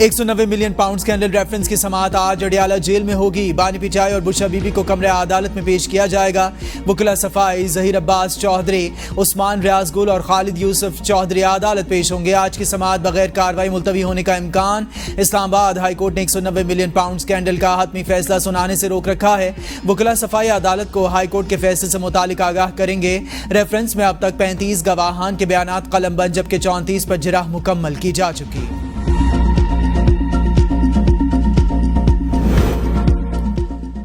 190 million pound scandal reference کی سماعت آج اڈیالہ جیل میں ہوگی۔ بانی پی ٹی آئی اور بشرا بی بی کو کمرہ عدالت میں پیش کیا جائے گا۔ وکلا صفائی ظہیر عباس چودھری، عثمان ریاض گل اور خالد یوسف چودھری عدالت پیش ہوں گے۔ آج کی سماعت بغیر کارروائی ملتوی ہونے کا امکان۔ اسلام آباد ہائی کورٹ نے 190 ملین پاؤنڈ اسکینڈل کا حتمی فیصلہ سنانے سے روک رکھا ہے۔ وکلا صفائی عدالت کو ہائی کورٹ کے فیصلے سے متعلق آگاہ کریں گے۔ ریفرنس میں اب تک 35 گواہان کے بیانات قلم بند جبکہ 34 پر جرح مکمل کی جا چکی۔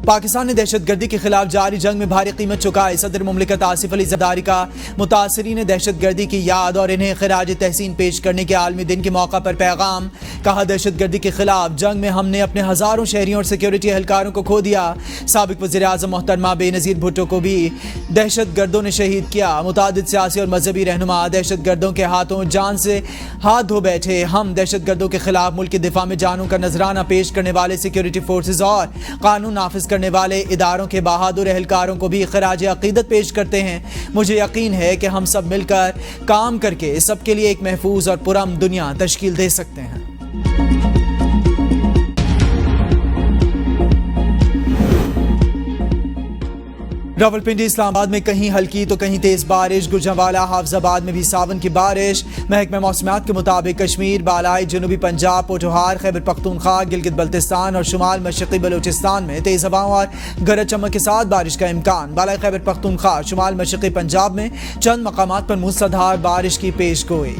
پاکستان نے دہشت گردی کے خلاف جاری جنگ میں بھاری قیمت چکائی۔ صدر مملکت آصف علی زرداری کا متاثرین دہشت گردی کی یاد اور انہیں خراج تحسین پیش کرنے کے عالمی دن کے موقع پر پیغام۔ کہا، دہشت گردی کے خلاف جنگ میں ہم نے اپنے ہزاروں شہریوں اور سیکیورٹی اہلکاروں کو کھو دیا۔ سابق وزیر اعظم محترمہ بے نظیر بھٹو کو بھی دہشت گردوں نے شہید کیا۔ متعدد سیاسی اور مذہبی رہنما دہشت گردوں کے ہاتھوں جان سے ہاتھ دھو بیٹھے۔ ہم دہشت گردوں کے خلاف ملک کے دفاع میں جانوں کا نذرانہ پیش کرنے والے سیکیورٹی فورسز اور قانون نافذ کرنے والے اداروں کے بہادر اہلکاروں کو بھی خراج عقیدت پیش کرتے ہیں۔ مجھے یقین ہے کہ ہم سب مل کر کام کر کے سب کے لیے ایک محفوظ اور پرامن دنیا تشکیل دے سکتے ہیں۔ راولپنڈی اسلام آباد میں کہیں ہلکی تو کہیں تیز بارش۔ گوجرانوالہ حافظ آباد میں بھی ساون کی بارش۔ محکمہ موسمیات کے مطابق کشمیر، بالائی جنوبی پنجاب، پوٹھوہار، خیبر پختونخوا، گلگت بلتستان اور شمال مشرقی بلوچستان میں تیز ہواؤں اور گرج چمک کے ساتھ بارش کا امکان۔ بالائی خیبر پختونخوا، شمال مشرقی پنجاب میں چند مقامات پر موسلادھار بارش کی پیش گوئی۔